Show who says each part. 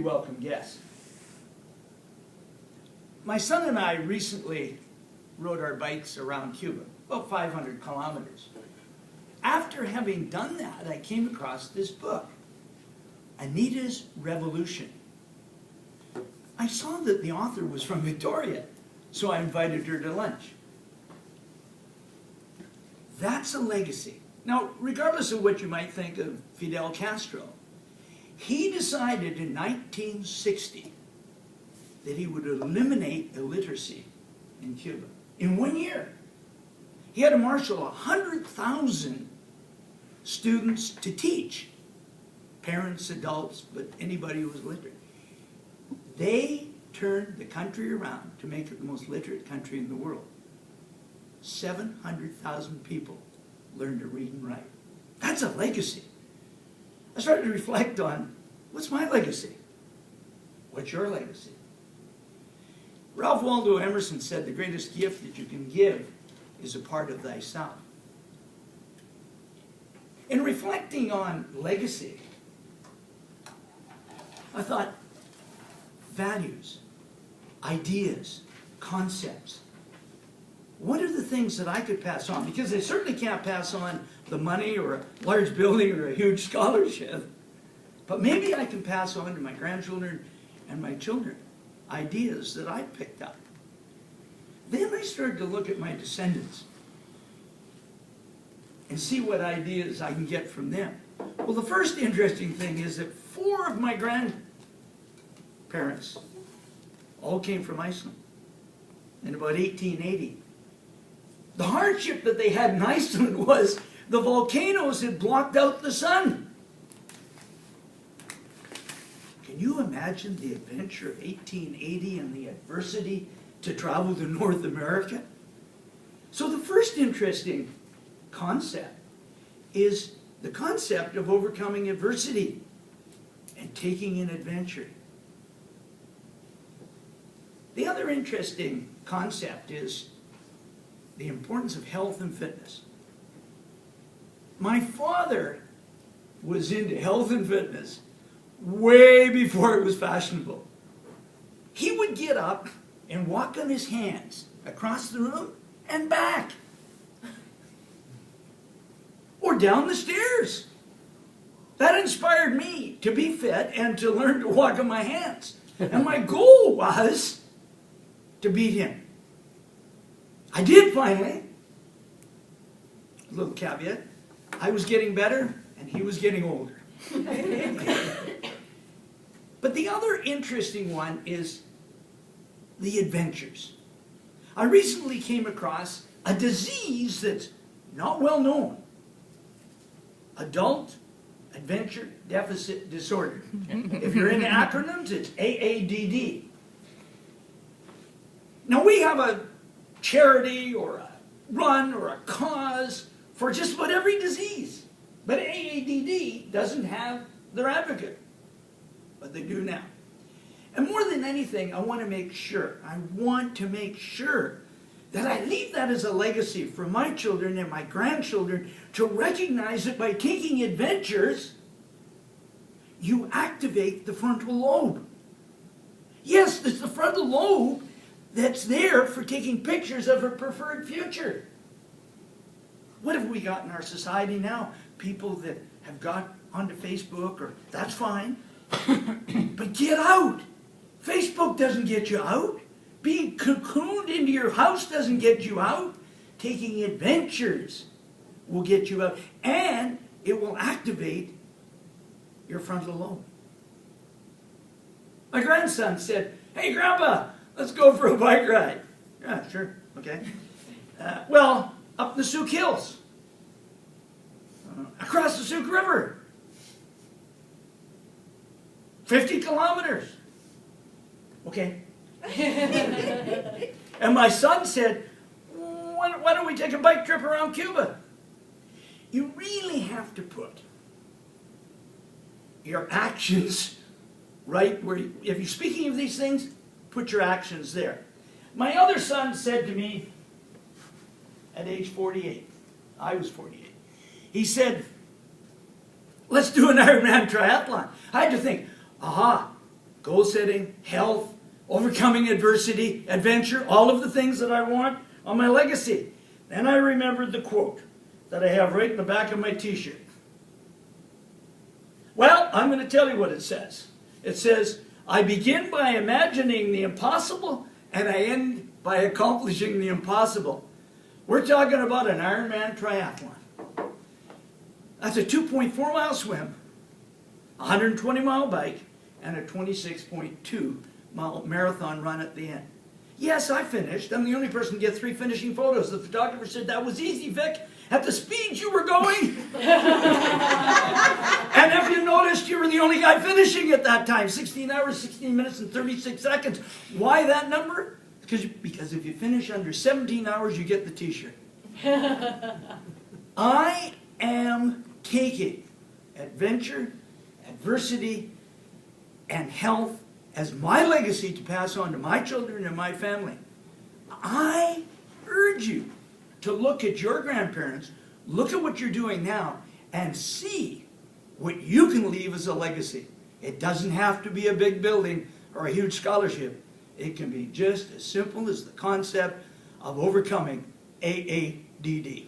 Speaker 1: welcome guest. My son and I recently rode our bikes around Cuba, about 500 kilometers. After having done that, I came across this book, Anita's Revolution. I saw that the author was from Victoria, so I invited her to lunch. That's a legacy. Now, regardless of what you might think of Fidel Castro, he decided in 1960 that he would eliminate illiteracy in Cuba in 1 year. He had to marshal 100,000 students to teach, parents, adults, but anybody who was literate. They turned the country around to make it the most literate country in the world. 700,000 people learned to read and write. That's a legacy. I started to reflect on, what's my legacy? What's your legacy? Ralph Waldo Emerson said the greatest gift that you can give is a part of thyself. In reflecting on legacy, I thought values, ideas, concepts. What are the things that I could pass on? Because I certainly can't pass on the money or a large building or a huge scholarship. But maybe I can pass on to my grandchildren and my children ideas that I picked up. Then I started to look at my descendants and see what ideas I can get from them. Well, the first interesting thing is that 4 of my grandparents all came from Iceland in about 1880. The hardship that they had in Iceland was the volcanoes had blocked out the sun. Can you imagine the adventure of 1880 and the adversity to travel to North America? So the first interesting concept is the concept of overcoming adversity and taking an adventure. The other interesting concept is the importance of health and fitness. My father was into health and fitness way before it was fashionable. He would get up and walk on his hands across the room and back. Or down the stairs. That inspired me to be fit and to learn to walk on my hands. And my goal was to beat him. I did finally. A little caveat. I was getting better and he was getting older. But the other interesting one is the adventures. I recently came across a disease that's not well known. Adult Adventure Deficit Disorder. If you're into acronyms, it's AADD. Now we have a charity or a run or a cause for just about every disease. But AADD doesn't have their advocate. But they do now. And more than anything, I want to make sure that I leave that as a legacy for my children and my grandchildren to recognize that by taking adventures, you activate the frontal lobe. Yes, it's the frontal lobe that's there for taking pictures of a preferred future. What have we got in our society now? People that have got onto Facebook, or that's fine. But get out. Facebook doesn't get you out. Being cocooned into your house doesn't get you out. Taking adventures will get you out. And it will activate your frontal lobe. My grandson said, "Hey, Grandpa, let's go for a bike ride." Yeah, sure, okay. Well, up the Souk Hills. Across the Souk River. 50 kilometers. Okay. And my son said, why don't we take a bike trip around Cuba? You really have to put your actions right where, if you're speaking of these things, put your actions there. My other son said to me at age 48, I was 48, he said, "Let's do an Ironman triathlon." I had to think, aha, goal setting, health, overcoming adversity, adventure, all of the things that I want on my legacy. Then I remembered the quote that I have right in the back of my t-shirt. Well, I'm going to tell you what it says. It says, I begin by imagining the impossible and I end by accomplishing the impossible. We're talking about an Ironman triathlon. That's a 2.4 mile swim, a 120 mile bike, and a 26.2 mile marathon run at the end. Yes, I finished. I'm the only person to get 3 finishing photos. The photographer said, that was easy, Vic. At the speed you were going. And if you noticed, you were the only guy finishing at that time. 16 hours, 16 minutes, and 36 seconds. Why that number? Because if you finish under 17 hours, you get the t-shirt. I am taking adventure, adversity, and health as my legacy to pass on to my children and my family. I urge you to look at your grandparents, look at what you're doing now, and see what you can leave as a legacy. It doesn't have to be a big building or a huge scholarship. It can be just as simple as the concept of overcoming AADD.